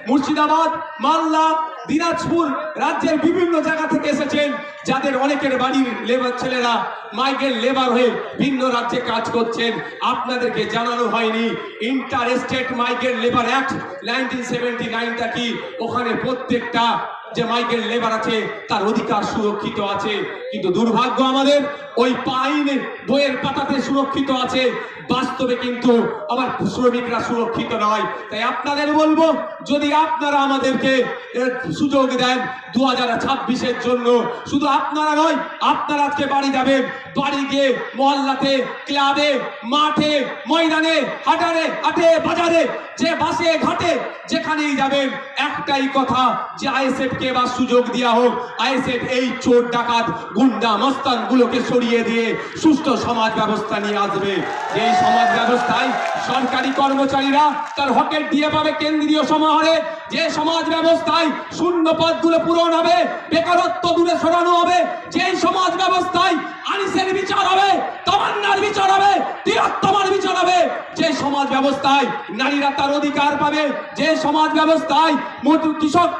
মুর্শিদাবাদ, মালদা, দিনাজপুর রাজ্যের বিভিন্ন জায়গা থেকে এসেছেন, যাদের অনেকের বাড়ির লেবার ছেলেরা মাইগ্রেন্ট লেবার হয়ে ভিন্ন রাজ্যে কাজ করছেন। আপনাদেরকে জানানো হয়নি inter state migrant labour act 1979টা কি, ওখানে প্রত্যেকটা যে মাইগ্রেন্ট লেবার আছে তার অধিকার সুরক্ষিত আছে। কিন্তু দুর্ভাগ্য আমাদের ওই আইনের বইয়ের পাতাতে সুরক্ষিত আছে, বাস্তবে কিন্তু আবার শ্রমিকরা সুরক্ষিত নয়। তাই আপনাদের বলবো, যদি আপনারা আমাদেরকে সুযোগ দেন 2026-এর জন্য, শুধু আপনারা নয়, আপনারা আজকে বাড়ি যাবেন, বাড়ি গিয়ে মহল্লাতে, ক্লাবে, মাঠে, ময়দানে, হাটে বাজারে, যে বাসে ঘাটে যেখানেই যাবেন, একটাই কথা যে আইএসএফ কে এবার সুযোগ দেওয়া হোক। আইএসএফ এই চোর ডাকাত গুন্ডা মস্তান গুলোকে সরিয়ে দিয়ে সুষ্ঠু সমাজ ব্যবস্থা নিয়ে আসবে। এই সমাজ ব্যবস্থায় সরকারি কর্মচারীরা তার হকের দিয়ে পাবে কেন্দ্রীয় সমাহারে, যে সমাজ ব্যবস্থায় শূন্য পদগুলো পূরণ হবে, বেকারত্ব দূরে সরানো হবে, যে সমাজ ব্যবস্থায় আনিসের বিচার হবে, তামান্নার বিচার হবে, তিলোত্তমার বিচার হবে, যে সমাজ ব্যবস্থায় নারীরা তার অধিকার পাবে, যে সমাজ ব্যবস্থায় কৃষক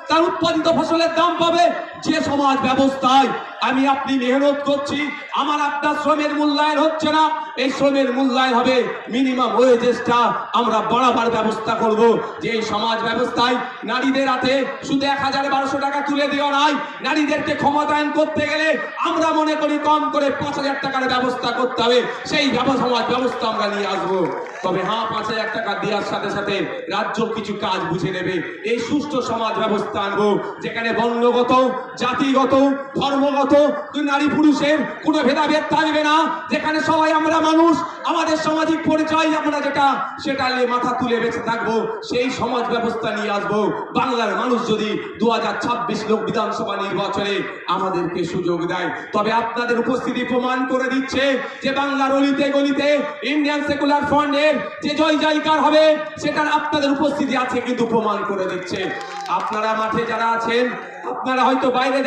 তার উৎপাদিত ফসলের দাম পাবে, যে সমাজ ব্যবস্থায় আমি আপনি মেহনত করছি, আমার আপনার শ্রমের মূল্যায়ন হচ্ছে না, এই শ্রমের মূল্যায়ন হবে, মিনিমাম ওয়েজেসটা আমরা বাড়াবার ব্যবস্থা করব। যে সমাজ ব্যবস্থায় নারীদের হাতে শুধু 1000-1200 টাকা তুলে দেওয়া নয়, নারীদেরকে ক্ষমতায়ন করতে গেলে আমরা মনে করি কম করে 5000 টাকার ব্যবস্থা করতে হবে। সেই সমাজ ব্যবস্থা আমরা নিয়ে আসবো। তবে হ্যাঁ, 5000 টাকা দেওয়ার সাথে সাথে রাজ্য কিছু কাজ বুঝে নেবে। এই সুষ্ঠু সমাজ ব্যবস্থা আনবো, যেখানে বর্ণগত, জাতিগত, ধর্মগত, নারী পুরুষের কোনো ভেদাভেদ থাকবে না, যেখানে সবাই আমরা মানুষ, আমাদের সামাজিক পরিচয় আমরা যেটা সেটা নিয়ে মাথা তুলে বেঁচে থাকবো। সেই সমাজ ব্যবস্থা নিয়ে আসবো। বাংলার মানুষ যদি 2026 লোক বিধানসভা নির্বাচনে আমাদেরকে সুযোগ দেয়, তবে আপনাদের উপস্থিতি প্রমাণ করে দিচ্ছে যে বাংলার অলিতে গলিতে ইন্ডিয়ান সেকুলার ফ্রন্টের যে জয় জয়কার হবে, সেটার আপনাদের উপস্থিতি আছে কিন্তু প্রমাণ করে দিচ্ছে। আপনারা মাঠে যারা আছেন, আপনারা হয়তো বাইরে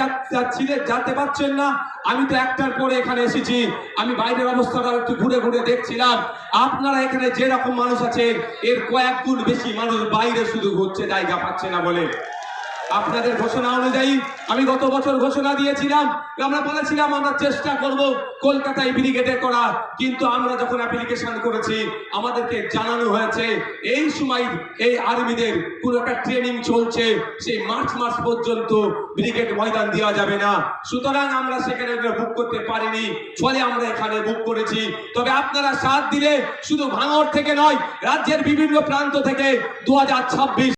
যেতে পারছেন না, আমি তো একটার পরে এখানে এসেছি, আমি বাইরের অবস্থাটা একটু ঘুরে ঘুরে দেখছিলাম। আপনারা এখানে যে রকম মানুষ আছেন, এর কয়েক গুণ বেশি মানুষ বাইরে শুধু ঘুরছে, জায়গা পাচ্ছে না বলে। আপনাদের ঘোষণা অনুযায়ী আমি গত বছর ঘোষণা দিয়েছিলাম, আমরা বলেছিলাম আমরা চেষ্টা করব কলকাতায় ব্রিগেডে করা, কিন্তু আমরা যখন অ্যাপ্লিকেশন করেছি আমাদেরকে জানানো হয়েছে এই সময় এই আর্মিদের পুরো একটা ট্রেনিং চলছে, সেই মার্চ মাস পর্যন্ত ব্রিগেড ময়দান দেওয়া যাবে না। সুতরাং আমরা সেখানে বুক করতে পারিনি, ফলে আমরা এখানে বুক করেছি। তবে আপনারা সাথ দিলে শুধু ভাঙড় থেকে নয়, রাজ্যের বিভিন্ন প্রান্ত থেকে 2026